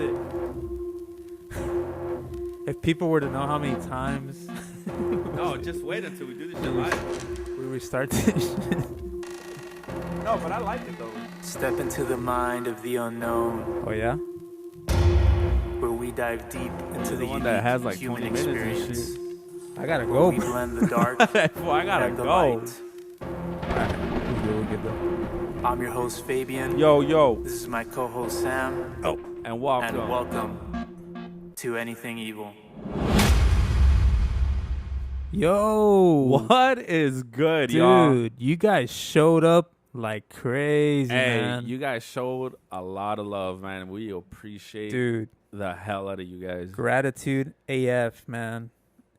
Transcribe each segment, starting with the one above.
it. If people were to know how many times No, just wait until we do this shit live. we restart this. No, but I like it though. Step into the mind of the unknown, Oh yeah. where we dive deep into the one unique that has like human 20 minutes and experience. I gotta Where go. we blend the dark Well, I gotta and the go. light. We'll get there. I'm your host Fabian. Yo. This is my co-host Sam. Oh, and welcome. And welcome to Anything Evil. Yo, What is good, dude? y'all? You guys showed up like crazy, Hey, man. you guys showed a lot of love, man. We appreciate Dude, the hell out of you guys. gratitude AF, man.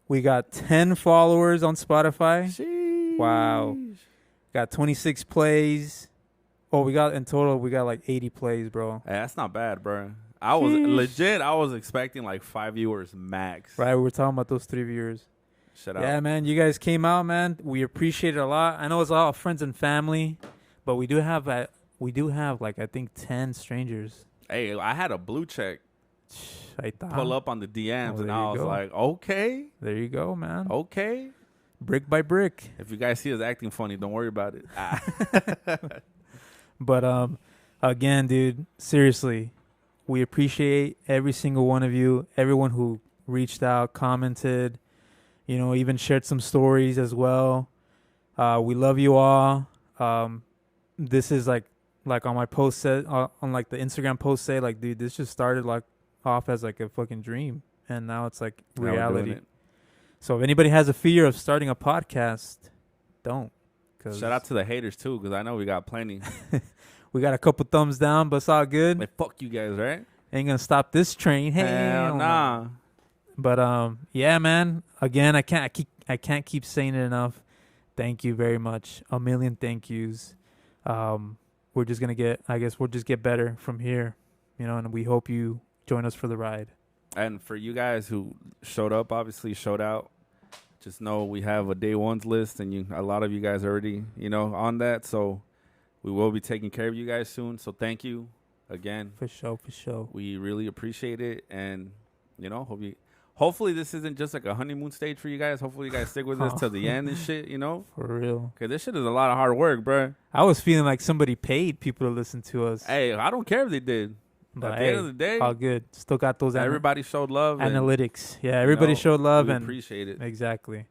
We got 10 followers on Spotify. Sheesh. Wow. Got 26 plays. Oh, we got like 80 plays, bro. Hey, that's not bad, bro. I was expecting like 5 viewers max. Right, we were talking about those 3 viewers. Shut up. Yeah, man, you guys came out, man. We appreciate it a lot. I know it's all friends and family, but we do have like I think 10 strangers. Hey, I had a blue check I thought. pull up on the DMs, Oh, and there I you was go. like, okay, There you go, man. okay. Brick by brick. If you guys see us acting funny, don't worry about it. But again, dude, seriously, we appreciate every single one of you, everyone who reached out, commented, even shared some stories as well. We love you all. This is like on my post set on like the Instagram post say like, dude, this just started like off as like a fucking dream, and now it's like Now we're doing reality. it. So if anybody has a fear of starting a podcast, don't. 'Cause Shout out to the haters too, because I know we got plenty. we got a couple thumbs down, but it's all good. Like, fuck you guys, right? Ain't gonna stop this train. Hell Hell nah. But yeah, man. Again, I can't keep saying it enough. Thank you very much. A million thank yous. We're just gonna we'll just get better from here, and we hope you join us for the ride. And for you guys who showed up, obviously showed out, just know we have a day ones list, and a lot of you guys already, on that. So we will be taking care of you guys soon. So thank you again. For sure. We really appreciate it, and hopefully this isn't just like a honeymoon stage for you guys. Hopefully you guys stick with us till the end and shit. For real. Because this shit is a lot of hard work, bro. I was feeling like somebody paid people to listen to us. Hey, I don't care if they did. But At the end of the day, all good. Still got those everybody showed love. and, analytics. Yeah, everybody showed love we and appreciate it. exactly.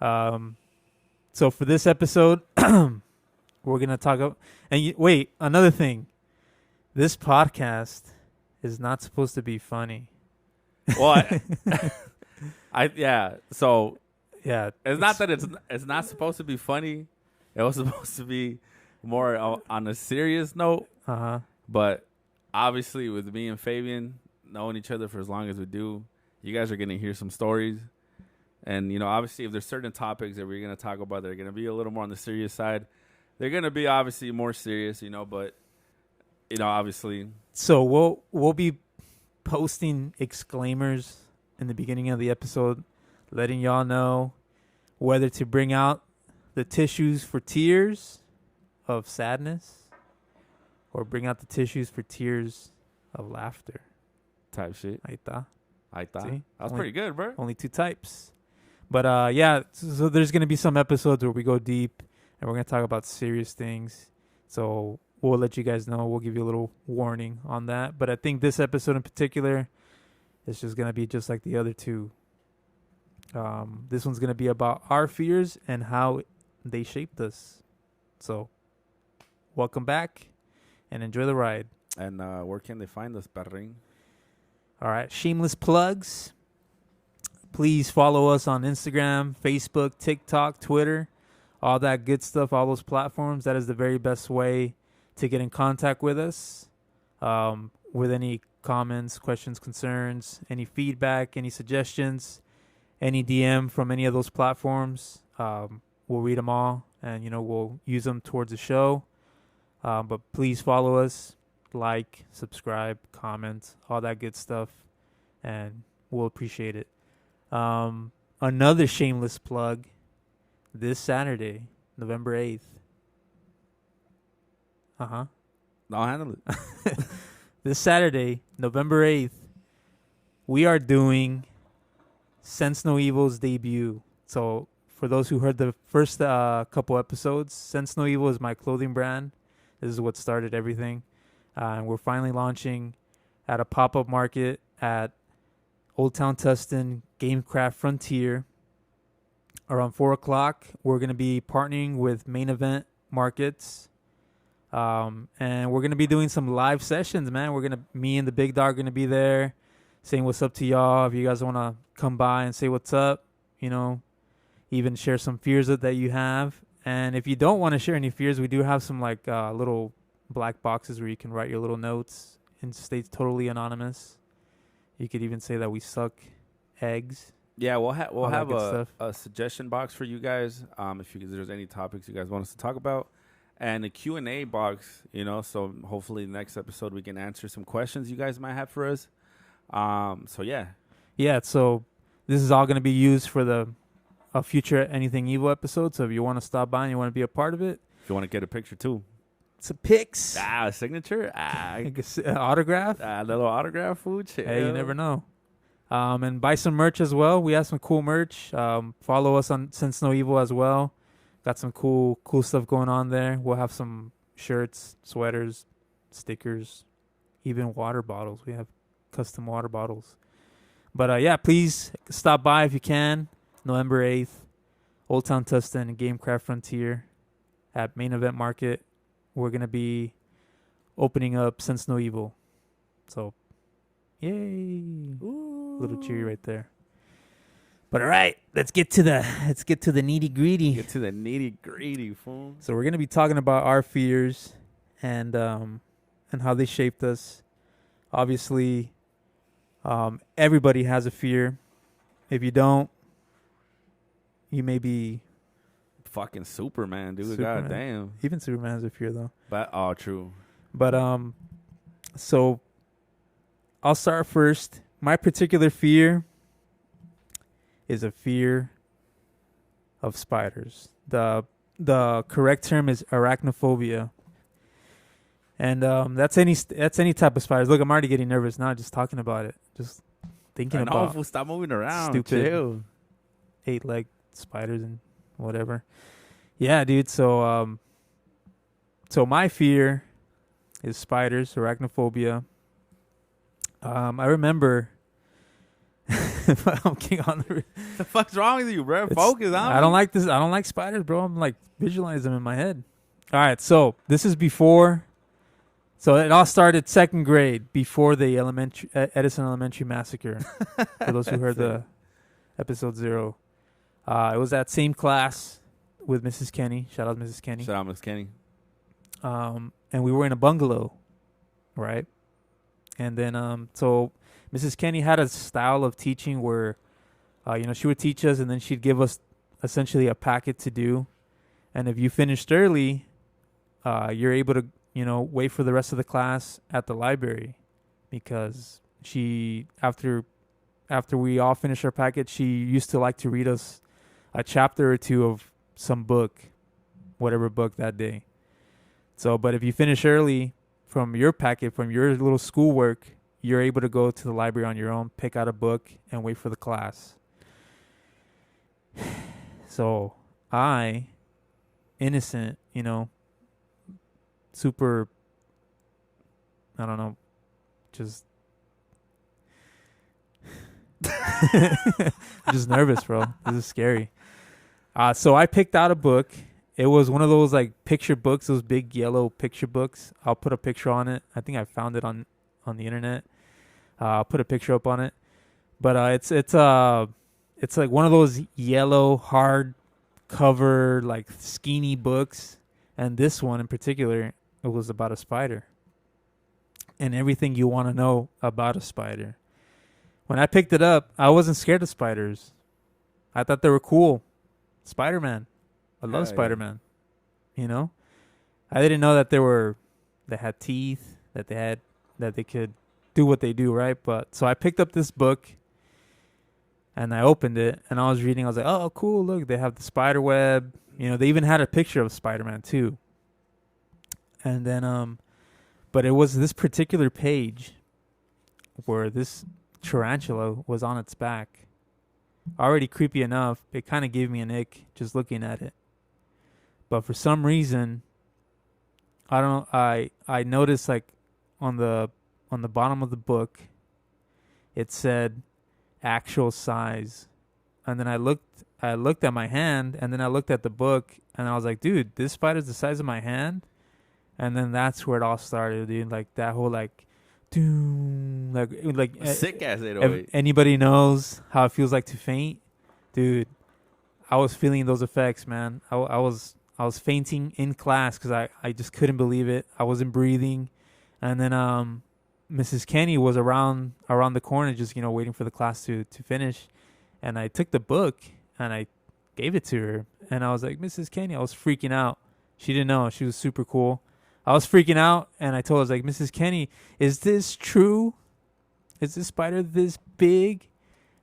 So for this episode, we're gonna talk about. And wait, another thing. This podcast is not supposed to be funny. Well, So Yeah, it's not that it's not supposed to be funny. It was supposed to be more on a serious note. But obviously, with me and Fabian knowing each other for as long as we do, you guys are gonna hear some stories. And obviously, if there's certain topics that we're gonna talk about that are gonna be a little more on the serious side, they're gonna be obviously more serious. But obviously. So we'll be posting exclaimers in the beginning of the episode, letting y'all know whether to bring out the tissues for tears of sadness or bring out the tissues for tears of laughter. Type shit. Ahí está. See? That was pretty good, bro. Only 2 types. But yeah, so there's going to be some episodes where we go deep and we're going to talk about serious things. So we'll let you guys know. We'll give you a little warning on that. But I think this episode in particular is just going to be just like the other 2. This one's going to be about our fears and how they shaped us. So welcome back and enjoy the ride. And where can they find us, Perrin? All right, shameless plugs. Please follow us on Instagram, Facebook, TikTok, Twitter, all that good stuff, all those platforms. That is the very best way to get in contact with us with any comments, questions, concerns, any feedback, any suggestions, any DM from any of those platforms. We'll read them all and, we'll use them towards the show. But please follow us, like, subscribe, comment, all that good stuff, and we'll appreciate it. Another shameless plug, this Saturday, November 8th. I'll handle it. this Saturday, November 8th, we are doing Sense No Evil's debut. So for those who heard the first couple episodes, Sense No Evil is my clothing brand. This is what started everything. And we're finally launching at a pop-up market at Old Town Tustin, Gamecraft Frontier. Around 4 o'clock, we're going to be partnering with Main Event Markets. And we're going to be doing some live sessions, man. Me and the big dog are going to be there saying what's up to y'all. If you guys want to come by and say what's up, even share some fears that you have. And if you don't want to share any fears, we do have some little black boxes where you can write your little notes and stay totally anonymous. You could even say that we suck eggs. Yeah, we'll have a suggestion box for you guys. If there's any topics you guys want us to talk about, and a Q&A box. So hopefully next episode we can answer some questions you guys might have for us. So yeah. So this is all going to be used for a future Anything Evil episode. So if you want to stop by and you want to be a part of it, if you want to get a picture too. Some pics. A signature. An autograph. A little autograph food. Hey, you never know. And buy some merch as well. We have some cool merch. Follow us on Sense No Evil as well. Got some cool stuff going on there. We'll have some shirts, sweaters, stickers, even water bottles. We have custom water bottles. But please stop by if you can. November 8th, Old Town Tustin, Gamecraft Frontier at Main Event Market. We're going to be opening up Sense No Evil. So, yay. Ooh. Little cheery right there. But all right, let's get to the nitty-gritty. Get to the nitty-gritty, fool. So we're going to be talking about our fears and how they shaped us. Obviously, everybody has a fear. If you don't, you may be fucking Superman, dude. Superman. God damn. Even Superman has a fear, though. But true. But so I'll start first. My particular fear is a fear of spiders. The correct term is arachnophobia. And that's any type of spiders. Look, I'm already getting nervous now just talking about it. Just thinking about it. Stop moving around. Stupid Chill. 8-leg spiders and whatever. Yeah, dude. So my fear is spiders, arachnophobia. I remember. I'm king on the. The fuck's wrong with you, bro? Focus on. I don't like this. I don't like spiders, bro. I'm like visualizing them in my head. All right, so this is before. So it all started second grade, before the Edison Elementary massacre. For those who heard the episode 0, it was that same class with Mrs. Kenny. Shout out Mrs. Kenny. Shout out Mrs. Kenny. And we were in a bungalow, right? And then so Mrs. Kenny had a style of teaching where, she would teach us and then she'd give us essentially a packet to do. And if you finished early, you're able to, wait for the rest of the class at the library, because after we all finished our packet, she used to like to read us a chapter or two of some book, whatever book that day. So, but if you finish early from your packet, from your little schoolwork, you're able to go to the library on your own, pick out a book, and wait for the class. So I, innocent, super, I don't know, just just nervous, bro. This is scary. So I picked out a book. It was one of those picture books, those big yellow picture books. I'll put a picture on it. I think I found it on the internet. I'll put a picture up on it. But it's like one of those yellow hard cover skinny books, and this one in particular, it was about a spider and everything you want to know about a spider. When I picked it up, I wasn't scared of spiders. I thought they were cool. Spider-Man. I love Spider-Man. I didn't know that they had teeth, that they could do what they do, right? But so I picked up this book and I opened it and I was reading. I was like, oh, cool. Look, they have the spider web. They even had a picture of Spider-Man too. And then But it was this particular page where this tarantula was on its back. Already creepy enough. It kind of gave me an ick just looking at it. But for some reason, I noticed like on the bottom of the book, it said actual size. And then I looked at my hand, and then I looked at the book, and I was like, dude, this spider's the size of my hand. And then that's where it all started, dude. Like that whole like sick ass 808. If anybody knows how it feels like to faint, dude, I was feeling those effects, man. I was fainting in class because I just couldn't believe it. I wasn't breathing. And then Mrs. Kenny was around the corner just, waiting for the class to finish. And I took the book and I gave it to her. And I was like, Mrs. Kenny, I was freaking out. She didn't know. She was super cool. I was freaking out, and I told her, I was like, Mrs. Kenny, is this true? Is this spider this big?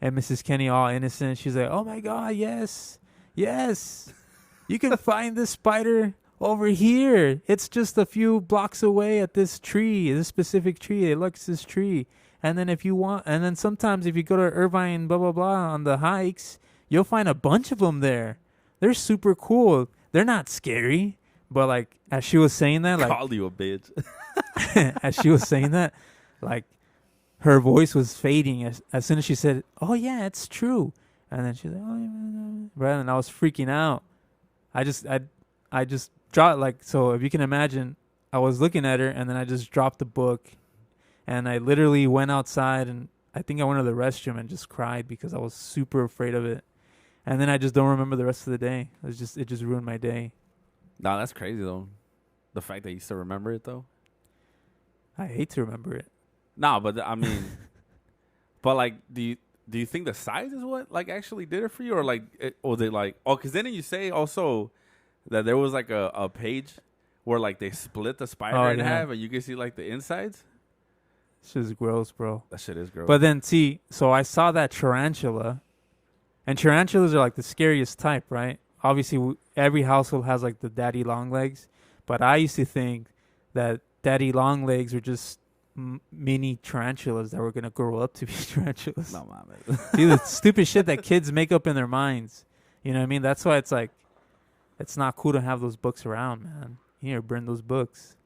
And Mrs. Kenny, all innocent, she's like, oh, my God, yes. You can find this spider over here. It's just a few blocks away at this specific tree. It likes this tree. And then sometimes if you go to Irvine, blah, blah, blah, on the hikes, you'll find a bunch of them there. They're super cool. They're not scary. But, like, as she was saying that, like... Call you a bitch. As she was saying that, like, her voice was fading as soon as she said, oh, yeah, it's true. And then she's like, oh, yeah. Right, and I was freaking out. I just dropped, like... So, if you can imagine, I was looking at her, and then I just dropped the book. And I literally went outside, and I think I went to the restroom and just cried because I was super afraid of it. And then I just don't remember the rest of the day. It just ruined my day. No, that's crazy, though. The fact that you still remember it, though. I hate to remember it. No, but I mean, but like, do you think the size is what like actually did it for you, or like, because then you say also that there was like a page where like they split the spider in half and you can see like the insides. This shit is gross, bro. That shit is gross. But then so I saw that tarantula, and tarantulas are like the scariest type, right? Obviously, every household has like the daddy long legs, but I used to think that daddy long legs were just mini tarantulas that were gonna grow up to be tarantulas. No, man. See the stupid shit that kids make up in their minds. You know what I mean? That's why it's like, it's not cool to have those books around, man. Here, burn those books.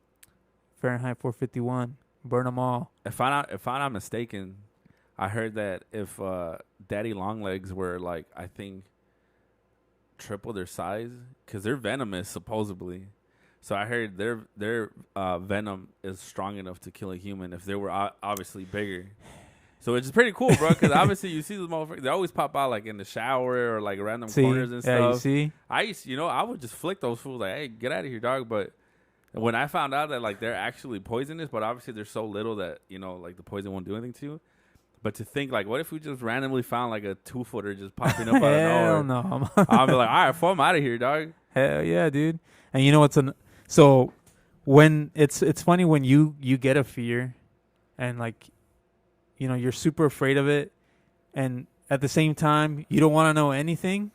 Fahrenheit 451, burn them all. If I'm not mistaken, I heard that if daddy long legs were like, I think, triple their size, because they're venomous supposedly. So I heard their venom is strong enough to kill a human if they were obviously bigger. So it's pretty cool, bro, because obviously you see those motherfuckers, they always pop out like in the shower or like random corners and stuff. Yeah, you see? I would just flick those fools like, hey, get out of here, dog. But when I found out that like they're actually poisonous, but obviously they're so little that, like the poison won't do anything to you. But to think, like, what if we just randomly found, like, a 2-footer just popping up out of nowhere? Hell no. I'll be like, all right, I'm out of here, dog. Hell yeah, dude. And you know what's... So, when... It's funny when you get a fear and, like, you're super afraid of it. And at the same time, you don't want to know anything.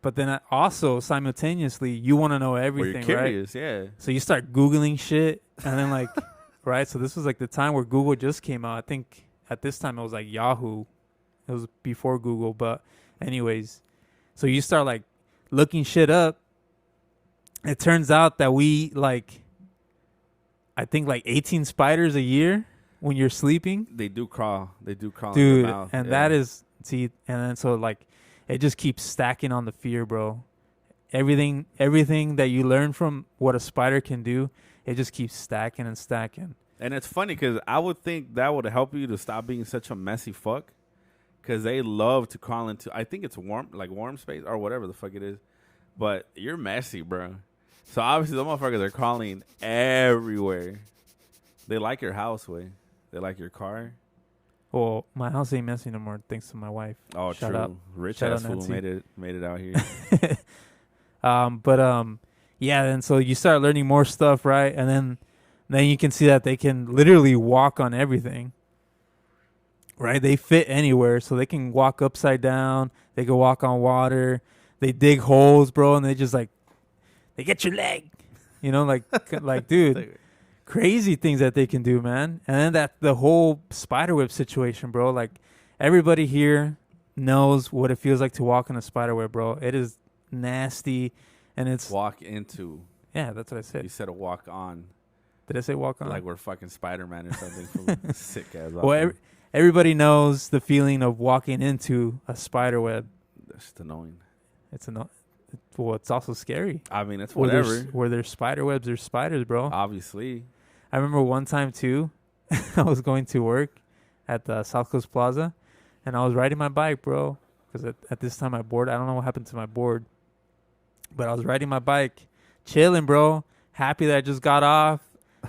But then also, simultaneously, you want to know everything, well, you're curious, right? Yeah. So, you start Googling shit. And then, like... right? So, this was, like, the time where Google just came out. I think... At this time, it was like Yahoo. It was before Google. But anyways, so you start like looking shit up. It turns out that we like, I think like 18 spiders a year when you're sleeping. They do crawl. Dude, in your mouth. And yeah. that is, see, and then so like, it just keeps stacking on the fear, bro. Everything that you learn from what a spider can do, it just keeps stacking and stacking. And it's funny because I would think that would help you to stop being such a messy fuck. Because they love to crawl into, I think it's warm space or whatever the fuck it is. But you're messy, bro. So obviously the motherfuckers are crawling everywhere. They like your house, way. They like your car. Well, my house ain't messy no more, thanks to my wife. Oh, Shout true. Out. Rich Shout ass out, fool made it out here. Yeah, and so you start learning more stuff, right? And then you can see that they can literally walk on everything, right? They fit anywhere, so they can walk upside down. They can walk on water. They dig holes, bro, and they just like, they get your leg, like, dude. crazy things that they can do, man. And then the whole spiderweb situation, bro. Like everybody here knows what it feels like to walk in a spiderweb, bro. It is nasty, and it's walk into. Yeah, that's what I said. You said a walk on. Did I say walk on? Like we're fucking Spider-Man or something. Sick ass. Well, everybody knows the feeling of walking into a spiderweb. That's just annoying. It's annoying. Well, it's also scary. I mean, it's whatever. Where there's spider webs, there's spiders, bro. Obviously. I remember one time, too, I was going to work at the South Coast Plaza, and I was riding my bike, bro, because at this time my board, I don't know what happened to my board, but I was riding my bike, chilling, bro, happy that I just got off,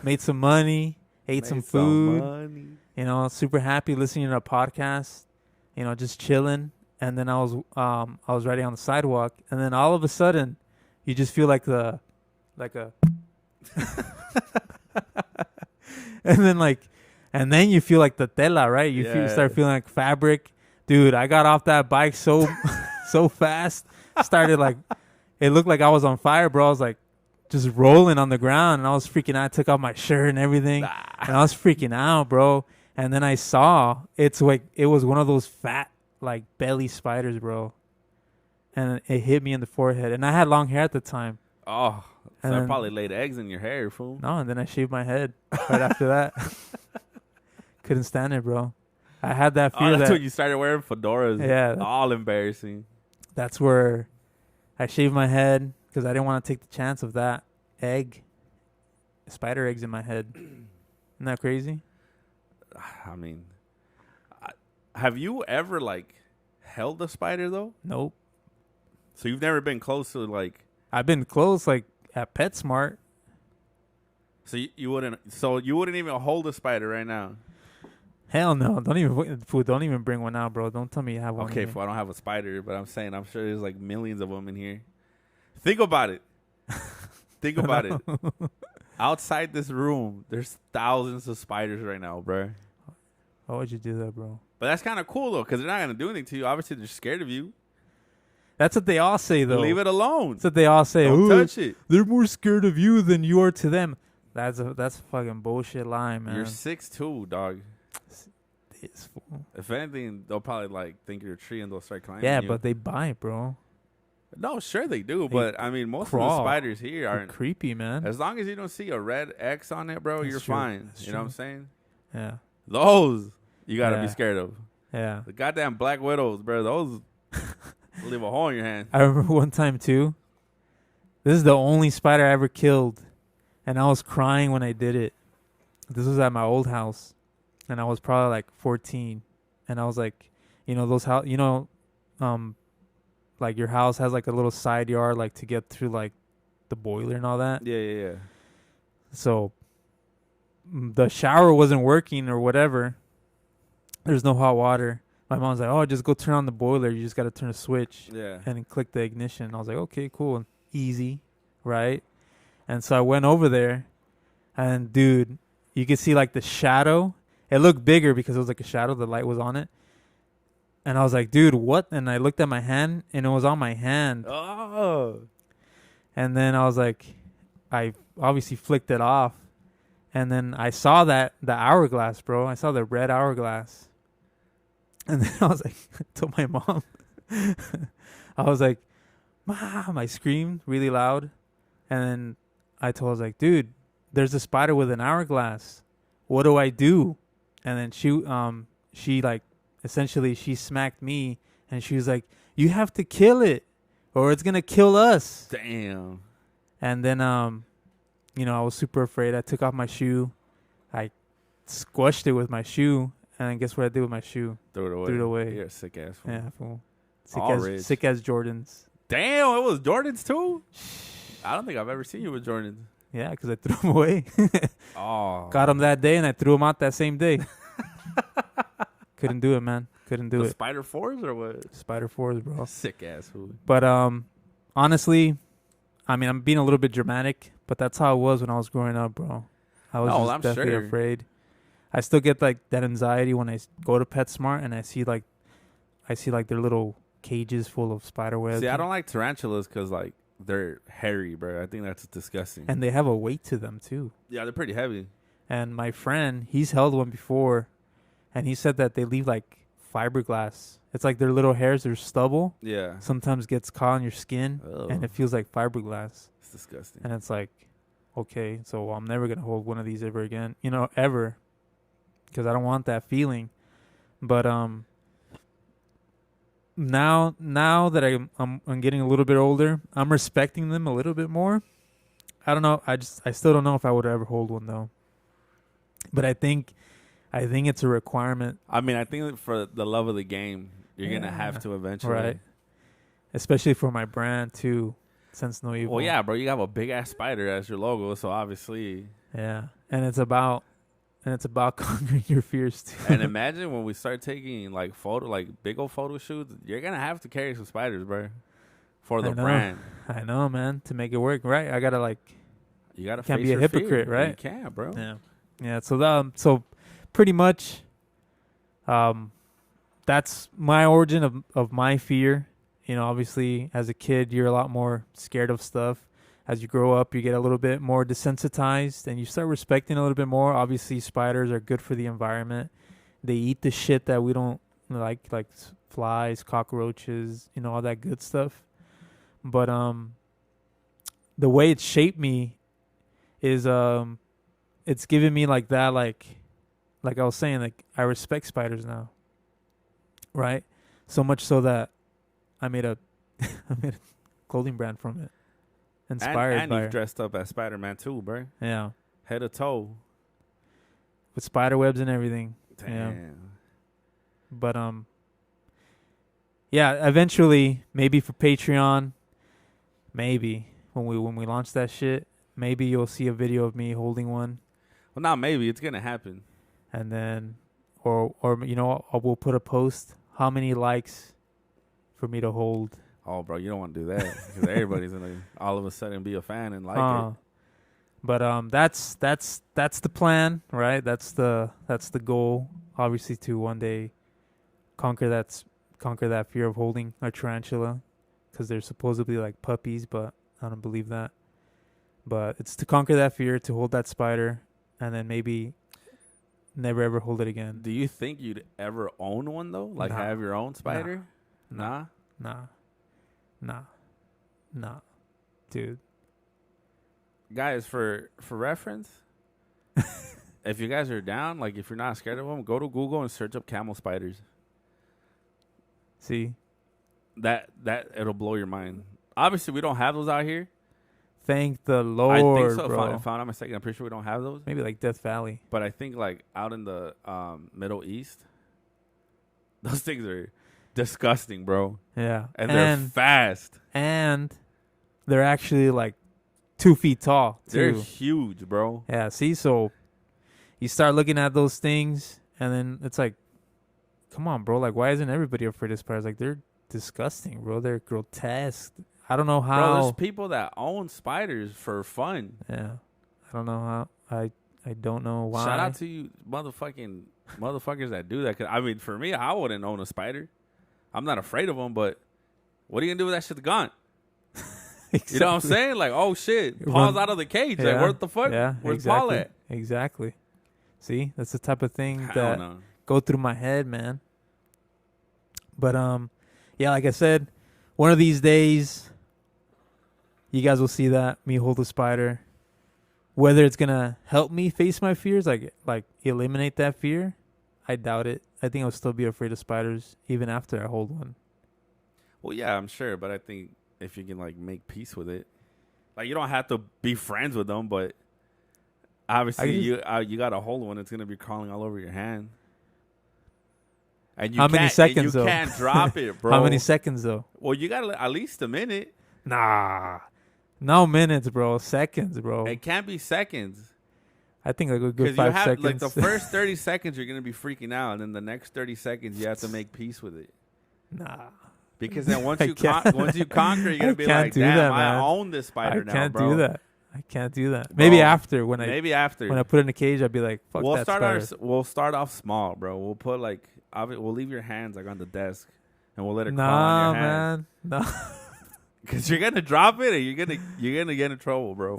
made some money, ate some food, you know, super happy listening to a podcast, you know, just chilling. And then I was riding on the sidewalk, and then all of a sudden, you just feel like a, and then you feel like the tela, right? You start feeling like fabric, dude. I got off that bike so fast, started like, it looked like I was on fire, bro. I was like, just rolling on the ground, and I was freaking out. I took off my shirt and everything, and I was freaking out, bro. And then I saw it was one of those fat, like belly spiders, bro, and it hit me in the forehead, and I had long hair at the time. Oh, so and I probably laid eggs in your hair, fool. No, and then I shaved my head right after that. Couldn't stand it, bro. I had that fear. That's when you started wearing fedoras. Yeah, all embarrassing. That's where I shaved my head because I didn't want to take the chance of that spider eggs in my head. Isn't that crazy? I mean, have you ever like held a spider though? Nope. So you've never been close to like? I've been close, like at PetSmart. So you wouldn't. So you wouldn't even hold a spider right now. Hell no! Don't even bring one out, bro. Don't tell me you have one. Okay, I don't have a spider, but I'm saying I'm sure there's like millions of them in here. Think about it. Think about it. Outside this room, there's thousands of spiders right now, bro. Why would you do that, bro? But that's kind of cool, though, because they're not going to do anything to you. Obviously, they're scared of you. That's what they all say, though. Leave it alone. That's what they all say. Don't touch it. They're more scared of you than you are to them. That's a fucking bullshit lie, man. You're 6'2", dog. This fool. If anything, they'll probably like think you're a tree and they'll start climbing. Yeah, you. but they bite, bro. No, sure they do, but I mean, most of the spiders here aren't creepy, man. As long as you don't see a red X on it, bro, you're fine. That's you know what I'm saying? Yeah. Those you gotta be scared of. Yeah. The goddamn black widows, bro. Those leave a hole in your hand. I remember one time too. This is the only spider I ever killed, and I was crying when I did it. This was at my old house, and I was probably like 14, and I was like, you know, those house, like your house has like a little side yard, like to get through like the boiler and all that. Yeah. So the shower wasn't working or whatever. There's no hot water. My mom's like, "Oh, just go turn on the boiler. You just got to turn a switch and click the ignition." I was like, "Okay, cool, easy, right?" And so I went over there, and dude, you could see like the shadow. It looked bigger because it was like a shadow. The light was on it. And I was like, dude, what? And I looked at my hand, and it was on my hand. Oh. And then I was like, I obviously flicked it off. And then I saw the hourglass, bro. I saw the red hourglass. And then I was like, I told my mom. I was like, Mom, I screamed really loud. And then I was like, dude, there's a spider with an hourglass. What do I do? And then she like, essentially, she smacked me, and she was like, "You have to kill it, or it's gonna kill us." Damn. And then, I was super afraid. I took off my shoe, I squished it with my shoe, and then guess what I did with my shoe? Threw it away. You're a sick ass fool. Yeah, fool. Sick as Jordans. Damn, it was Jordans too. I don't think I've ever seen you with Jordans. Yeah, because I threw them away. Oh. Got them that day, and I threw them out that same day. Couldn't do it, man. Couldn't do it. Spider 4s or what? Spider 4s, bro. Sick ass food. But honestly, I mean, I'm being a little bit dramatic, but that's how it was when I was growing up, bro. I was definitely afraid. I still get like that anxiety when I go to PetSmart and I see like their little cages full of spider webs. See, I don't like tarantulas because like they're hairy, bro. I think that's disgusting. And they have a weight to them too. Yeah, they're pretty heavy. And my friend, he's held one before, and he said that they leave like fiberglass. It's like their little hairs, their stubble. Yeah. Sometimes gets caught on your skin, and it feels like fiberglass. It's disgusting. And it's like, okay, so I'm never gonna hold one of these ever again. You know, ever, because I don't want that feeling. But now that I'm getting a little bit older, I'm respecting them a little bit more. I don't know. I still don't know if I would ever hold one though. But I think it's a requirement. I mean, I think that for the love of the game, you're gonna have to eventually, right? Especially for my brand too, Sense No Evil. Well, yeah, bro, you have a big ass spider as your logo, so obviously, yeah, and it's about conquering your fears too. And imagine when we start taking like big old photo shoots, you're gonna have to carry some spiders, bro, for the brand. I know, man, to make it work, right? I gotta you gotta can't face be a your hypocrite, fear. right? You can't, bro. Yeah. So pretty much, that's my origin of my fear. You know, obviously, as a kid, you're a lot more scared of stuff. As you grow up, you get a little bit more desensitized, and you start respecting a little bit more. Obviously, spiders are good for the environment. They eat the shit that we don't like flies, cockroaches, you know, all that good stuff. But the way it shaped me is it's given me like that, like I was saying, like I respect spiders now, right? So much so that I made a clothing brand from it, inspired and by you've dressed up as Spider-Man too, bro. Yeah, head to toe with spider webs and everything. Damn. Yeah. But yeah, eventually, maybe for Patreon, maybe when we launch that shit, maybe you'll see a video of me holding one. Well, not maybe, it's gonna happen. And then, or you know, we'll put a post. How many likes for me to hold? Oh, bro, you don't want to do that because everybody's gonna all of a sudden be a fan and like it. But that's the plan, right? That's the goal. Obviously, to one day conquer that fear of holding a tarantula, because they're supposedly like puppies, but I don't believe that. But it's to conquer that fear, to hold that spider, and then maybe never ever hold it again. Do you think you'd ever own one though? Like have your own spider? Nah. Dude. Guys, for reference, if you guys are down, like if you're not scared of them, go to Google and search up camel spiders. See? That it'll blow your mind. Obviously, we don't have those out here. Thank the Lord, I think so. bro. If I'm mistaken, I'm pretty sure we don't have those. Maybe like Death Valley. But I think like out in the Middle East, those things are disgusting, bro. Yeah. And they're fast. And they're actually like 2 feet tall, too. They're huge, bro. Yeah, see? So you start looking at those things, and then it's like, come on, bro. Like, why isn't everybody afraid of spiders? Like, they're disgusting, bro. They're grotesque. I don't know how. Bro, there's people that own spiders for fun. Yeah. I don't know how. I don't know why. Shout out to you motherfuckers that do that. 'Cause, I mean, for me, I wouldn't own a spider. I'm not afraid of them, but what are you going to do with that shit gone? Exactly. You know what I'm saying? Like, oh, shit. Paul's out of the cage. Yeah. Like, what the fuck? Yeah, Where's Paul at? Exactly. See? That's the type of thing that go through my head, man. But, yeah, like I said, one of these days, you guys will see that, me hold a spider. Whether it's going to help me face my fears, like eliminate that fear, I doubt it. I think I'll still be afraid of spiders even after I hold one. Well, yeah, I'm sure. But I think if you can, like, make peace with it. Like, you don't have to be friends with them, but obviously you got to hold one. It's going to be crawling all over your hand. And you How many seconds, though? You can't drop it, bro. How many seconds, though? Well, you got at least a minute. Nah. No minutes, bro. Seconds, bro. It can't be seconds. I think like a good 5 seconds. Like the first 30 seconds, you're going to be freaking out. And then the next 30 seconds, you have to make peace with it. Nah. Because then once you conquer, you're going to be like, damn, I own this spider now, bro. I can't do that. Maybe after. When I put it in a cage, I'd be like, fuck that spider. We'll start off small, bro. We'll put we'll leave your hands like on the desk. And we'll let it crawl on your hand. No. Because you're gonna drop it, and you're gonna get in trouble, bro.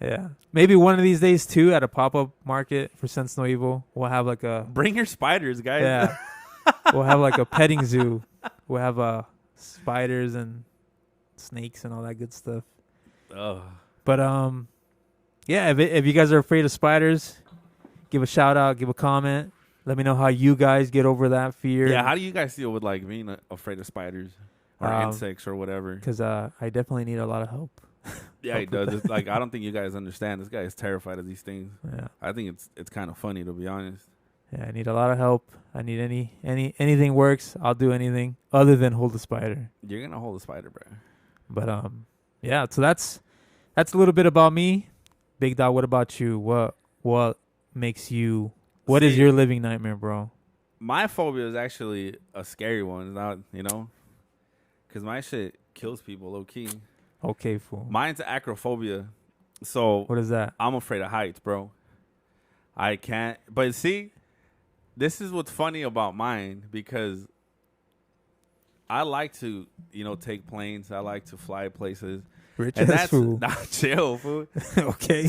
Yeah. Maybe one of these days too, at a pop-up market for Sense No Evil, we'll have like a Bring your spiders, guys. yeah. We'll have like a petting zoo. We'll have spiders and snakes and all that good stuff. Oh. But yeah. If you guys are afraid of spiders, give a shout out, give a comment. Let me know how you guys get over that fear. Yeah. How do you guys deal with like being afraid of spiders or insects or whatever? Because I definitely need a lot of help. Yeah, he does. It's like I don't think you guys understand. This guy is terrified of these things. Yeah. I think it's kind of funny, to be honest. Yeah, I need a lot of help. I need anything works. I'll do anything other than hold a spider. You're gonna hold a spider, bro. But yeah. So that's a little bit about me. Big Dog, what about you? What makes you? What is your living nightmare, bro? My phobia is actually a scary one. It's not, because my shit kills people low key. Okay, fool. Mine's acrophobia. So What is that? I'm afraid of heights, bro. I can't. But see, this is what's funny about mine because I like to, take planes. I like to fly places. Rich And ass that's fool. not chill, fool. Okay.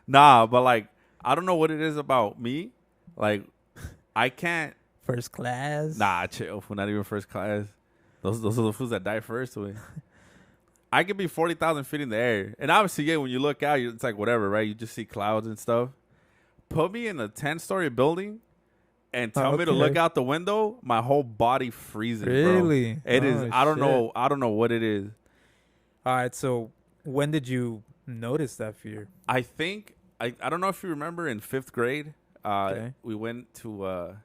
Nah, but like, I don't know what it is about me. Like, I can't. First class. Nah, chill, fool. Not even first class. Those are the fools that die first, way. I could be 40,000 feet in the air. And obviously, yeah, when you look out, it's like whatever, right? You just see clouds and stuff. Put me in a 10-story building and tell me to look out the window, my whole body freezes, Really? bro. It is. I don't know. I don't know what it is. All right. So when did you notice that fear? I think, I don't know if you remember in 5th grade, Okay. we went to,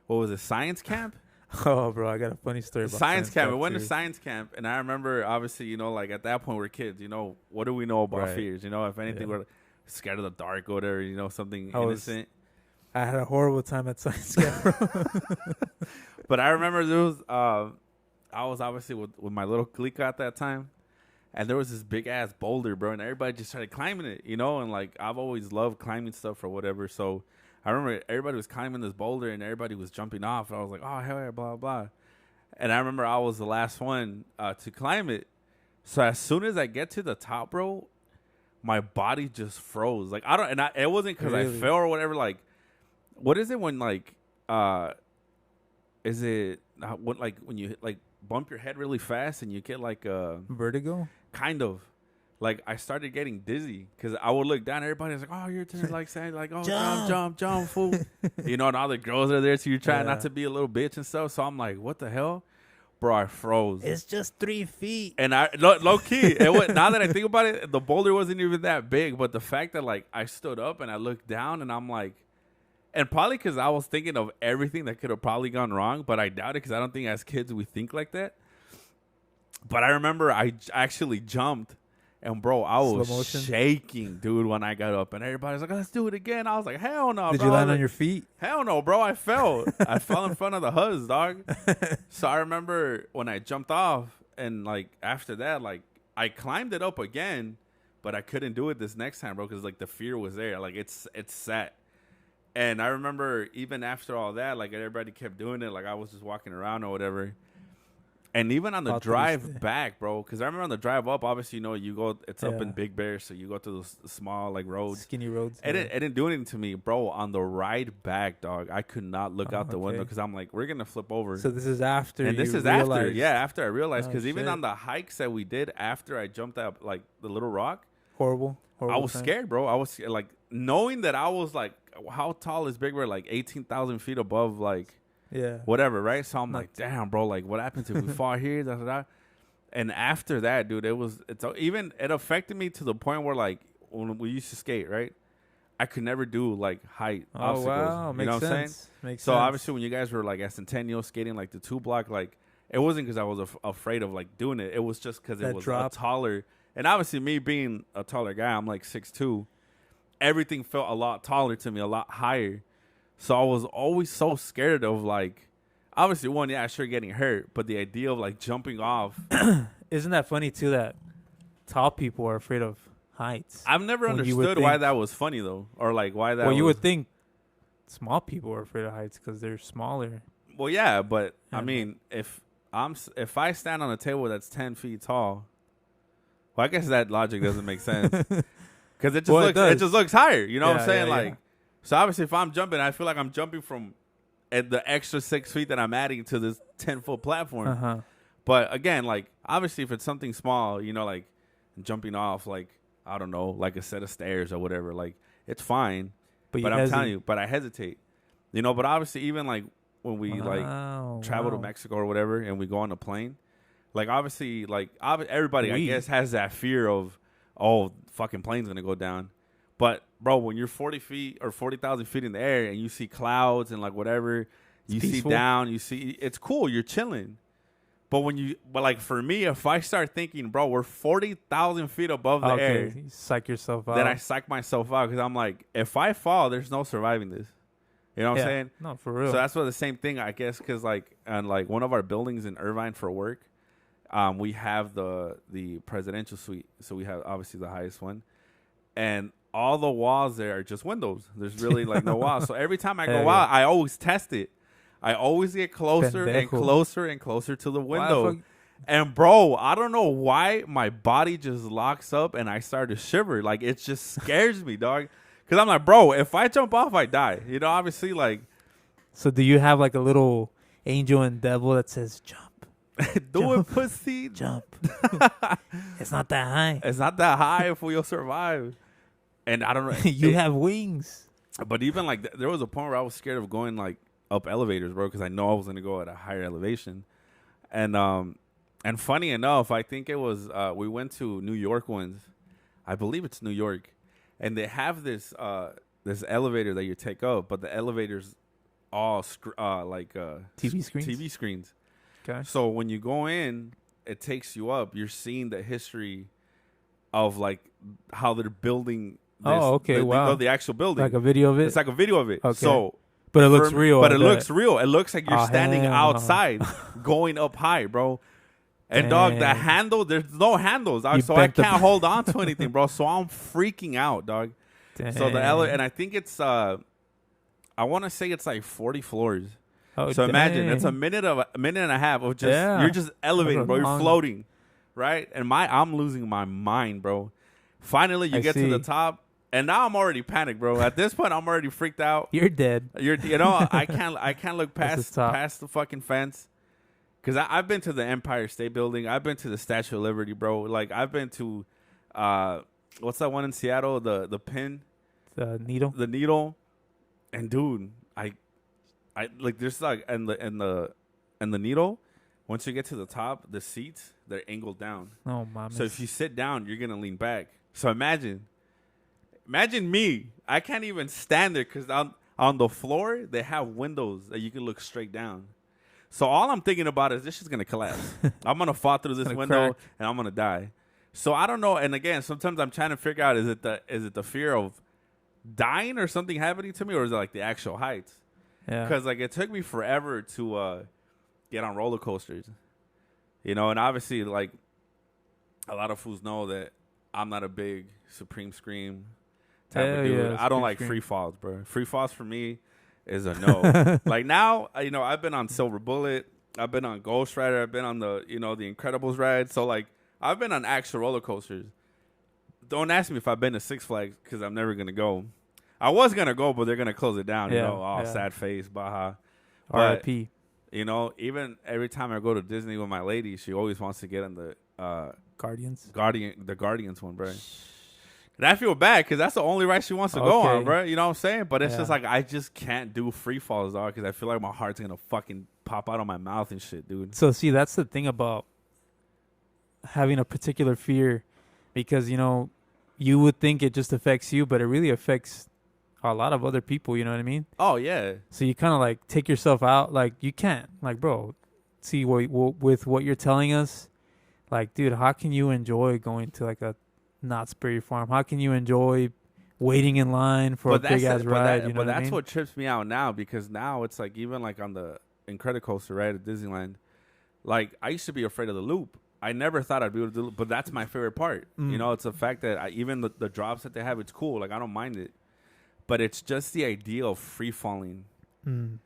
what was it, science camp? Oh, bro, I got a funny story about Science camp. We went to too. science camp, and I remember, obviously, like at that point we're kids. What do we know about Right. fears? If anything, we're scared of the dark or whatever. Something innocent. I had a horrible time at science camp, bro. But I remember there was, I was obviously with my little clique at that time, and there was this big ass boulder, bro, and everybody just started climbing it, and like I've always loved climbing stuff or whatever, so. I remember everybody was climbing this boulder and everybody was jumping off. And I was like, oh, hell yeah, blah, blah. And I remember I was the last one to climb it. So as soon as I get to the top, bro, my body just froze. Like, it wasn't because I fell or whatever. Like, what is it when, like, is it when you, like, bump your head really fast and you get, like, Vertigo? Kind of. Like, I started getting dizzy because I would look down. Everybody was like, oh, your turn. Like, saying, like, oh, jump, fool. And all the girls are there. So you're trying not to be a little bitch and stuff. So I'm like, what the hell? Bro, I froze. It's just 3 feet. And low key, now that I think about it, the boulder wasn't even that big. But the fact that, like, I stood up and I looked down and I'm like, and probably because I was thinking of everything that could have probably gone wrong. But I doubt it because I don't think as kids we think like that. But I remember I actually jumped. And, bro, I was shaking, dude, when I got up. And everybody's like, let's do it again. I was like, hell no, bro. Did you land on your feet? Hell no, bro. I fell. I fell in front of the huzz, dog. So I remember when I jumped off. And, like, after that, like, I climbed it up again. But I couldn't do it this next time, bro, because, like, the fear was there. Like, it's set. And I remember even after all that, like, everybody kept doing it. Like, I was just walking around or whatever. And even on the drive back, bro, because I remember on the drive up, obviously, you go, it's up in Big Bear, so you go through those small, like, roads. Skinny roads. It didn't do anything to me, bro. On the ride back, dog, I could not look out the window because I'm like, we're going to flip over. So this is after and this is realized. after. Yeah, after I realized. Because even on the hikes that we did after I jumped up, like, the little rock. Horrible I was scared, bro. I was, like, knowing that I was, like, how tall is Big Bear? Like, 18,000 feet above, like. Yeah. Whatever, right? So I'm like, damn, bro, like, what happens if we fall here? Da, da, da. And after that, dude, it affected me to the point where, like, when we used to skate, right? I could never do, like, height obstacles. Wow. You know what I'm saying? Makes sense. Obviously, when you guys were, like, at Centennial skating, like, the 2-block, like, it wasn't because I was afraid of, like, doing it. It was just because it was a taller. And obviously, me being a taller guy, I'm, like, 6'2". Everything felt a lot taller to me, a lot higher. So I was always so scared of, like, obviously, one, yeah, sure, getting hurt, but the idea of, like, jumping off. Isn't that funny, too, that tall people are afraid of heights? I've never understood why that was funny, though, or, like, why that you would think small people are afraid of heights because they're smaller. Well, yeah, but, I mean, if if I stand on a table that's 10 feet tall, well, I guess that logic doesn't make sense because it just looks higher. You know what I'm saying? Like, so obviously, if I'm jumping, I feel like I'm jumping from at the extra 6 feet that I'm adding to this 10-foot platform. Uh-huh. But again, like obviously, if it's something small, you know, like jumping off, like I don't know, like a set of stairs or whatever, like it's fine. But I'm telling you, but I hesitate. You know, but obviously, even like when we travel to Mexico or whatever, and we go on a plane, like obviously, like everybody, I guess, has that fear of, oh, fucking plane's gonna go down. But bro, when you're 40 feet or 40,000 feet in the air and you see clouds and like whatever, you see down, you see, it's cool, you're chilling. But like for me, if I start thinking, bro, we're 40,000 feet above the air, you psych yourself out. Then I psych myself out because I'm like, if I fall, there's no surviving this. You know what I'm saying? No, for real. So that's what the same thing, I guess, because like on like one of our buildings in Irvine for work, we have the presidential suite. So we have obviously the highest one, and all the walls there are just windows. There's really like no walls. So every time I go out, I always test it. I always get closer and closer and closer to the window. And bro, I don't know why my body just locks up and I start to shiver. Like it just scares me, dog. Because I'm like, bro, if I jump off, I die. You know, obviously, like. So do you have like a little angel and devil that says jump? It, pussy. Jump. It's not that high. It's not that high if we'll survive. And I don't know. You have wings. But even like, there was a point where I was scared of going like up elevators, bro, because I know I was going to go at a higher elevation. And funny enough, I think it was, we went to New York once. I believe it's New York. And they have this elevator that you take up, but the elevator's all TV screens. TV screens. Okay. So when you go in, it takes you up. You're seeing the history of like how they're building. The actual building, like a video of it. It's like a video of it. Okay. So, but it looks real. But it looks real. It looks like you're standing outside, going up high, bro. And dog, the handle, there's no handles, dog, so I can't hold on to anything, bro. So I'm freaking out, dog. Dang. So the and I think it's I want to say it's like 40 floors. Oh, so imagine it's a minute and a half of just you're just elevating, bro. You're floating, right? And I'm losing my mind, bro. Finally, you get to the top, and now I'm already panicked, bro. At this point, I'm already freaked out. You're dead. You know, I can't look past the fucking fence. Because I've been to the Empire State Building. I've been to the Statue of Liberty, bro. Like, I've been to, what's that one in Seattle? The pin? The needle? The needle. And, dude, I like, there's like, and the needle, once you get to the top, the seats, they're angled down. Oh, my. So if you sit down, you're going to lean back. So imagine me. I can't even stand there because on the floor, they have windows that you can look straight down. So all I'm thinking about is this is going to collapse. I'm going to fall through this window and I'm going to die. So I don't know. And again, sometimes I'm trying to figure out, is it the fear of dying or something happening to me, or is it like the actual heights? Yeah. Because like it took me forever to get on roller coasters. You know, and obviously like a lot of fools know that I'm not a big Supreme Scream type of dude. I don't like free falls, bro. Free falls for me is a no. Like now, you know, I've been on Silver Bullet, I've been on Ghost Rider, I've been on the Incredibles ride. So like, I've been on actual roller coasters. Don't ask me if I've been to Six Flags because I'm never gonna go. I was gonna go, but they're gonna close it down. Sad face, Baja. R.I.P. You know, even every time I go to Disney with my lady, she always wants to get on the the Guardians one, bro. And I feel bad because that's the only ride she wants to go on, bro. You know what I'm saying? But it's just like, I just can't do free falls, dog, because I feel like my heart's going to fucking pop out of my mouth and shit, dude. So, see, that's the thing about having a particular fear, because, you know, you would think it just affects you, but it really affects a lot of other people, you know what I mean? Oh, yeah. So you kind of, like, take yourself out. Like, you can't. Like, bro, see, with what you're telling us, like, dude, how can you enjoy going to, like, a Knott's Berry Farm? How can you enjoy waiting in line for a big-ass ride? But that's what trips me out now, because now it's, like, even, like, on the Incredicoaster, right, at Disneyland, like, I used to be afraid of the loop. I never thought I'd be able to do the loop, but that's my favorite part. You know, it's the fact that even the drops that they have, it's cool. Like, I don't mind it. But it's just the idea of free falling,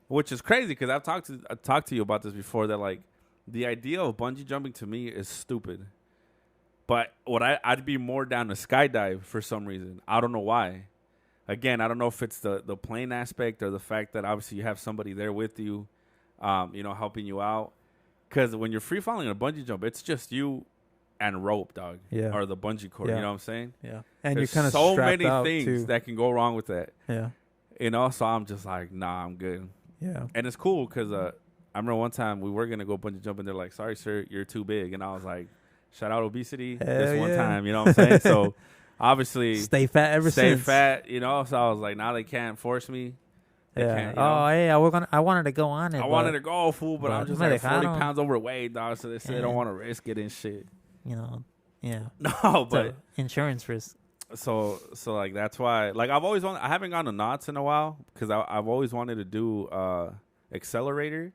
which is crazy because I've talked to you about this before, that like the idea of bungee jumping to me is stupid. But I'd be more down to skydive for some reason. I don't know why. Again, I don't know if it's the plane aspect or the fact that obviously you have somebody there with you, helping you out. Because when you're free falling in a bungee jump, it's just you and rope, dog. Yeah. Or the bungee cord. Yeah. You know what I'm saying? Yeah. And There's you're kind of so strapped many out things too. that can go wrong with that. Yeah. So I'm just like, nah, I'm good. Yeah. And it's cool because I remember one time we were going to go bungee jump and they're like, sorry, sir, you're too big. And I was like, shout out obesity this one time. You know what I'm saying? So obviously. Stay fat ever since. Stay fat, So I was like, now they can't force me. Yeah. Hey, I wanted to go on it. I wanted to go, fool, but I'm just like 40 pounds overweight, dog. So they said they don't want to risk it and shit. Yeah. No, but insurance risk. So like that's why, like I've always wanted. I haven't gone to knots in a while because I've always wanted to do accelerator.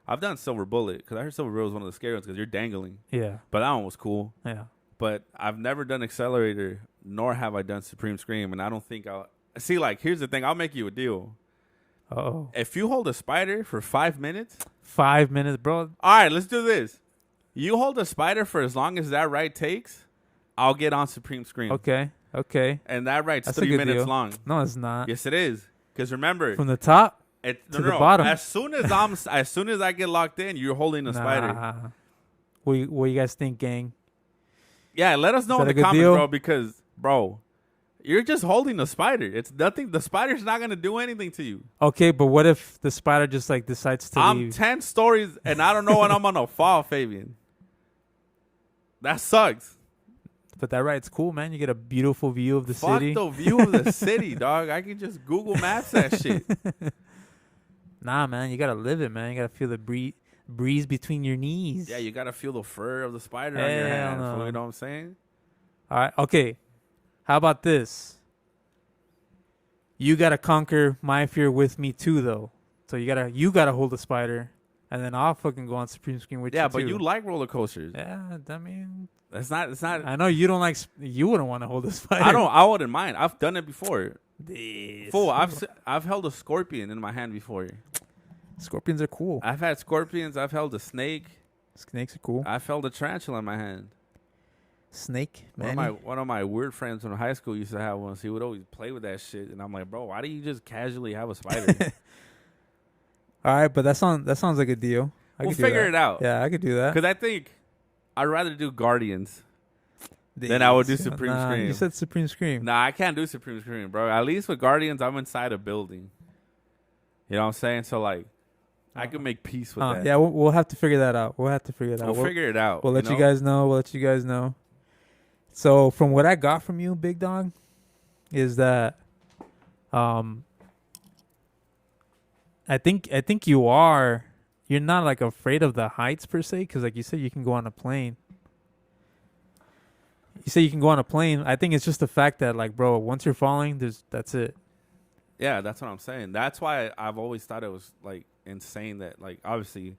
I've done silver bullet because I heard silver bullet was one of the scary ones because you're dangling. Yeah. But that one was cool. Yeah. But I've never done accelerator, nor have I done supreme scream, and I don't think I'll see. Like, here's the thing: I'll make you a deal. Oh. If you hold a spider for 5 minutes. 5 minutes, bro. All right, let's do this. You hold a spider for as long as that ride takes, I'll get on supreme scream. Okay. And that ride's That's 3 minutes long. No, it's not. Yes, it is. Because remember, from the top to the bottom. As soon as I get locked in, you're holding a spider. What you guys think, gang? Yeah, let us know in the comments, bro. Because, bro, you're just holding a spider. It's nothing. The spider's not gonna do anything to you. Okay, but what if the spider just like decides to I'm leave? 10 stories and I don't know when I'm gonna fall, Fabian. That sucks. But that ride's cool, man. You get a beautiful view of the city. Fuck the view of the city, dog. I can just Google Maps that shit. Nah, man. You gotta live it, man. You gotta feel the breeze between your knees. Yeah, you gotta feel the fur of the spider on your hands. You know what I'm saying? All right. Okay. How about this? You gotta conquer my fear with me too, though. So you gotta hold the spider, and then I'll fucking go on supreme screen with you. Yeah, but too. You like roller coasters. Yeah, I mean, it's not. I know you don't like. You wouldn't want to hold a spider. I wouldn't mind. I've done it before. Fool, I've held a scorpion in my hand before. Scorpions are cool. I've had scorpions. I've held a snake. Snakes are cool. I've held a tarantula in my hand. Snake, man. One of my weird friends from high school used to have one. So he would always play with that shit, and I'm like, bro, why do you just casually have a spider? All right, but that sounds like a deal. We'll figure it out. Yeah, I could do that. Because I think I'd rather do Guardians than I would do Supreme Scream. You said Supreme Scream. Nah, I can't do Supreme Scream, bro. At least with Guardians, I'm inside a building. You know what I'm saying? So, like, I can make peace with that. Yeah, we'll have to figure that out. We'll figure it out. We'll let you guys know. So, from what I got from you, Big Dog, is that I think you're not like afraid of the heights per se, because like you said, you can go on a plane. You say you can go on a plane. I think it's just the fact that, like, bro, once you're falling, that's it. Yeah, that's what I'm saying. That's why I've always thought it was, like, insane that, like, obviously,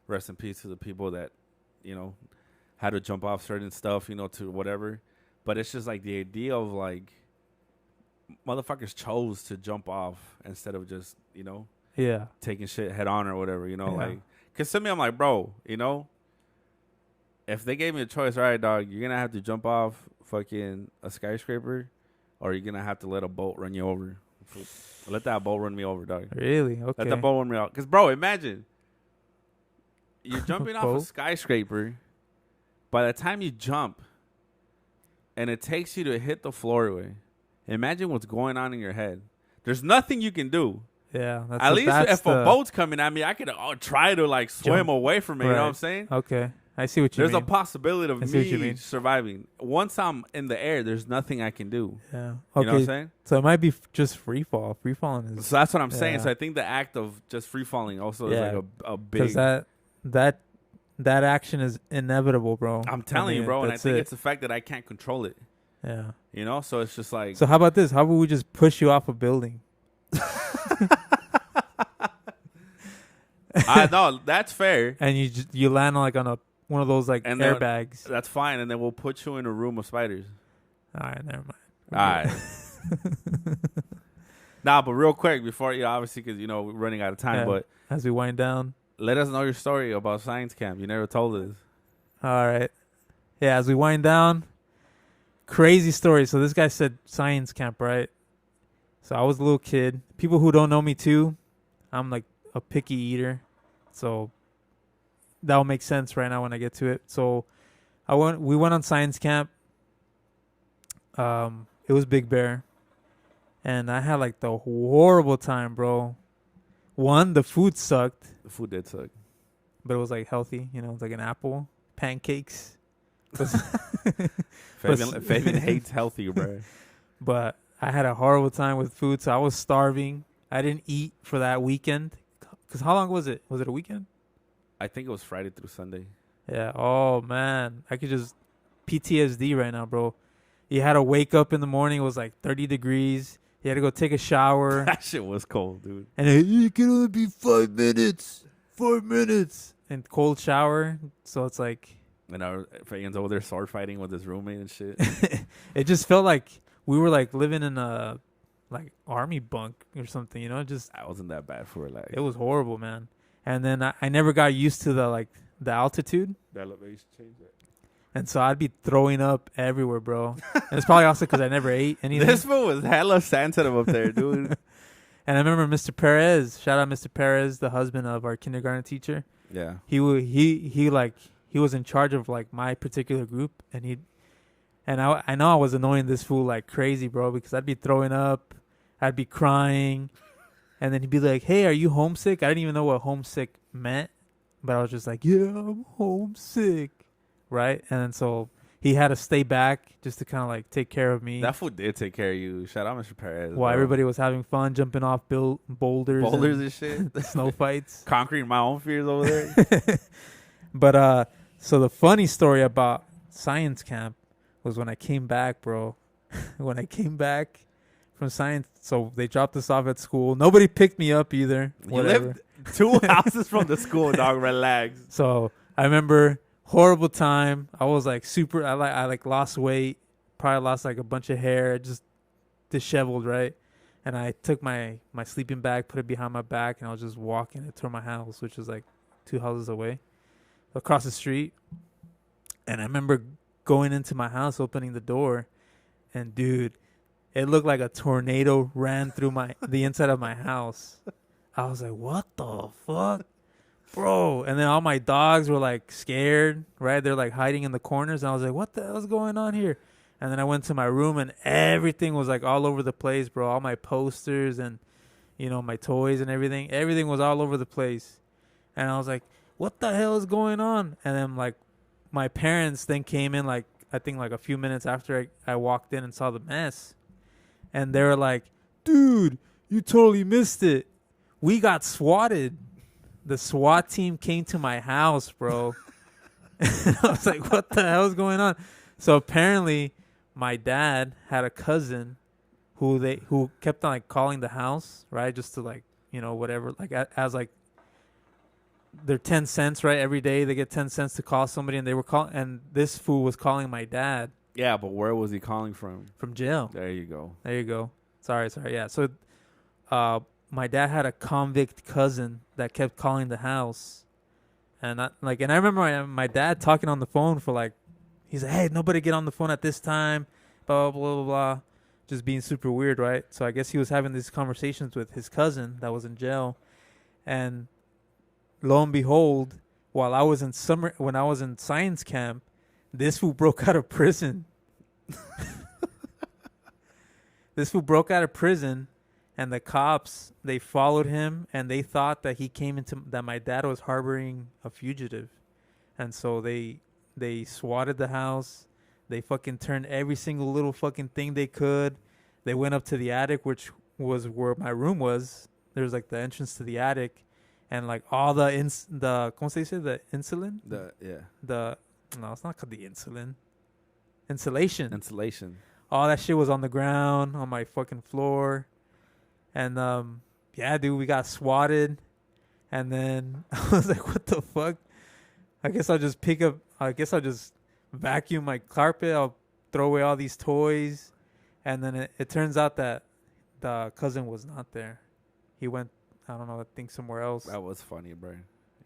rest in peace to the people that, had to jump off certain stuff, to whatever. But it's just, like, the idea of, like, motherfuckers chose to jump off instead of just, yeah, taking shit head on or whatever, like, because to me, I'm like, bro, if they gave me a choice, all right, dog, you're going to have to jump off fucking a skyscraper, or you're going to have to let a boat run you over. Let that boat run me over, dog. Really? Okay. Let the boat run me out. Because, bro, imagine you're jumping off a skyscraper. By the time you jump and it takes you to hit the floorway, imagine what's going on in your head. There's nothing you can do. Yeah. At least if a boat's coming at me, I could try to, like, swim away from it. Right. You know what I'm saying? Okay. I see what you mean. There's a possibility of me surviving. Once I'm in the air, there's nothing I can do. Yeah. Okay. You know what I'm saying? So it might be just free fall. Free falling is. So that's what I'm saying. So I think the act of just free falling also is like a big. Because that action is inevitable, bro. I'm telling you, bro. And I think it's the fact that I can't control it. Yeah. So it's just like. So how about this? How about we just push you off a building? No, that's fair. And you land like on one of those like airbags. That's fine, and then we'll put you in a room of spiders. All right, never mind. All right. Nah, but real quick before obviously because we're running out of time. Yeah, but as we wind down, let us know your story about science camp. You never told us. All right. Yeah, as we wind down, crazy story. So this guy said science camp, right? So I was a little kid. People who don't know me too, I'm like a picky eater. So that'll make sense right now when I get to it. So we went on science camp. It was Big Bear. And I had like the horrible time, bro. One, the food sucked. The food did suck. But it was like healthy, you know, it was like an apple, pancakes. Fabian hates healthy, bro. But I had a horrible time with food, so I was starving. I didn't eat for that weekend. Because how long was it? Was it a weekend? I think it was Friday through Sunday. Yeah. Oh, man. I could just PTSD right now, bro. You had to wake up in the morning. It was like 30 degrees. You had to go take a shower. That shit was cold, dude. And it can only be 5 minutes. 5 minutes. And cold shower. So it's like... And our Fabian's over there sword fighting with his roommate and shit. It just felt like we were like living in a like army bunk or something, you know? Just I wasn't that bad for it. Like, it was horrible, man. And then I never got used to the altitude. the elevation changed it. And so I'd be throwing up everywhere, bro. And it's probably also because I never ate anything. This fool was hella sensitive up there, dude. And I remember Mr. Perez. Shout out Mr. Perez, the husband of our kindergarten teacher. Yeah. He was in charge of like my particular group, and I know I was annoying this fool like crazy, bro, because I'd be throwing up, I'd be crying, and then he'd be like, "Hey, are you homesick?" I didn't even know what homesick meant, but I was just like, "Yeah, I'm homesick," right? And then so he had to stay back just to kind of like take care of me. That fool did take care of you. Shout out Mr. Perez. While bro. everybody was having fun, jumping off boulders and shit. snow fights. Conquering my own fears over there. But so the funny story about science camp was when I came back, bro. When I came back from science, so they dropped us off at school. Nobody picked me up either. Whatever. You lived 2 houses from the school, dog. Relax. So I remember horrible time. I was like super. I like lost weight. Probably lost like a bunch of hair. Just disheveled, right? And I took my sleeping bag, put it behind my back, and I was just walking it toward my house, which was like 2 houses away, across the street. And I remember going into my house, opening the door, and dude, it looked like a tornado ran through the inside of my house. I was like, what the fuck? Bro. And then all my dogs were like scared, right? They're like hiding in the corners. And I was like, what the hell's going on here? And then I went to my room and everything was like all over the place, bro. All my posters and, you know, my toys and everything. Everything was all over the place. And I was like, what the hell is going on? And then like my parents then came in like, I think like a few minutes after I walked in and saw the mess. And they were like, dude, you totally missed it. We got swatted. The SWAT team came to my house, bro. And I was like, what the hell is going on? So apparently my dad had a cousin who kept on like calling the house, right? Just to like, you know, whatever, like as like they're 10 cents, right? Every day they get 10 cents to call somebody, and they were calling, and this fool was calling my dad. Yeah, but where was he calling from? From jail. There you go. There you go. Sorry. Yeah. So my dad had a convict cousin that kept calling the house. And I remember my dad talking on the phone for like, he's like, hey, nobody get on the phone at this time, blah, blah, blah, blah, blah. Just being super weird, right? So I guess he was having these conversations with his cousin that was in jail. And lo and behold, when I was in science camp, this fool broke out of prison. This fool broke out of prison, and the cops, they followed him, and they thought that that my dad was harboring a fugitive. And so they swatted the house. They fucking turned every single little fucking thing they could. They went up to the attic, which was where my room was. There's like the entrance to the attic, and like all the ¿cómo se dice? The insulin? No, it's not called the insulin. Insulation. All that shit was on the ground, on my fucking floor. And yeah, dude, we got swatted. And then I was like, what the fuck? I guess I'll just vacuum my carpet. I'll throw away all these toys. And then it turns out that the cousin was not there. He went, I don't know, I think somewhere else. That was funny, bro.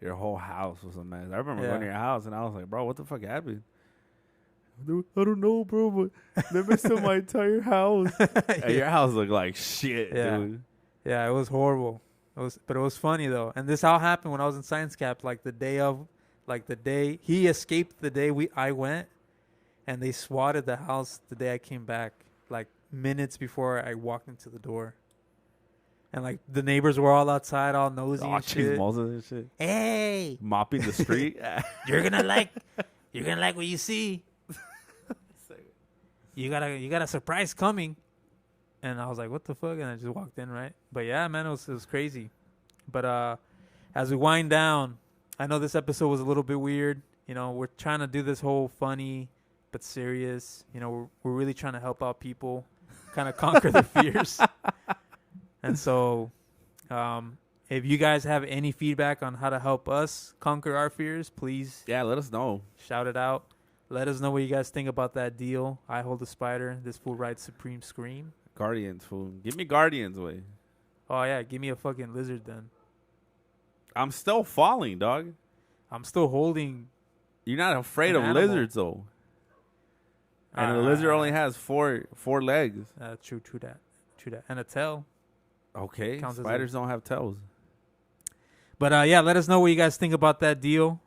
your whole house was a mess. I remember Yeah. going to your house and I was like, bro, what the fuck happened? Dude, I don't know, bro, but they messed up my entire house. And your house looked like shit, Yeah. dude. Yeah, it was horrible. But it was funny though. And this all happened when I was in science cap, like the day he escaped the day I went, and they swatted the house the day I came back, like minutes before I walked into the door. And like the neighbors were all outside, all nosy and shit. And shit. Hey, Mopping the street. you're gonna like what you see. You got a surprise coming. And I was like, what the fuck? And I just walked in, right? But yeah, man, it was crazy. But as we wind down, I know this episode was a little bit weird. You know, we're trying to do this whole funny but serious. You know, we're really trying to help out people, kind of conquer their fears. And so if you guys have any feedback on how to help us conquer our fears, please let us know. Shout it out. Let us know what you guys think about that deal. I hold the spider. This fool rides Supreme Scream. Guardians, fool. Give me Guardians, way. Oh, yeah. Give me a fucking lizard then. I'm still falling, dog. I'm still holding. You're not afraid of animal. lizards, though. And a lizard only has four legs. True that. And a tail. Okay. Counts as Spiders don't have tails. But, yeah, let us know what you guys think about that deal.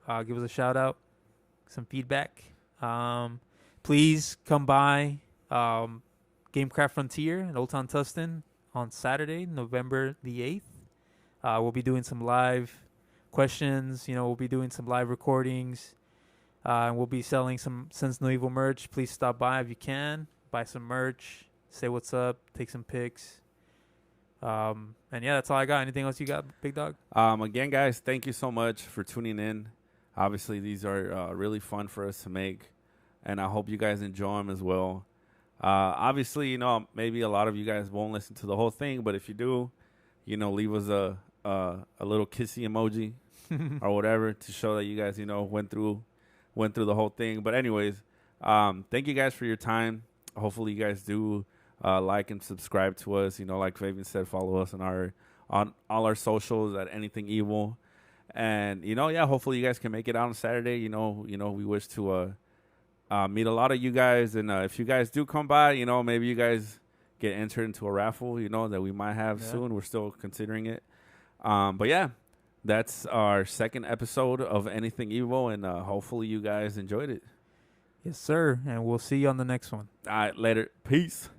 Give us a shout out. Some feedback. Please come by Gamecraft Frontier in Old Town Tustin on Saturday, November the 8th. We'll be doing some live questions. You know, we'll be doing some live recordings. And we'll be selling some Sense No Evil merch. Please stop by if you can. Buy some merch. Say what's up. Take some pics. And yeah, that's all I got. Anything else you got, Big Dog? Again, guys, thank you so much for tuning in. Obviously, these are really fun for us to make, and I hope you guys enjoy them as well. Obviously, you know, maybe a lot of you guys won't listen to the whole thing, but if you do, you know, leave us a little kissy emoji or whatever to show that you guys, you know, went through the whole thing. But anyways, thank you guys for your time. Hopefully, you guys do like and subscribe to us. You know, like Fabian said, follow us on all our socials at Anything Evil. And, you know, yeah, hopefully you guys can make it out on Saturday. You know, we wish to meet a lot of you guys. And if you guys do come by, you know, maybe you guys get entered into a raffle, you know, that we might have soon. We're still considering it. But, yeah, that's our second episode of Anything Evil. And hopefully you guys enjoyed it. Yes, sir. And we'll see you on the next one. All right, later. Peace.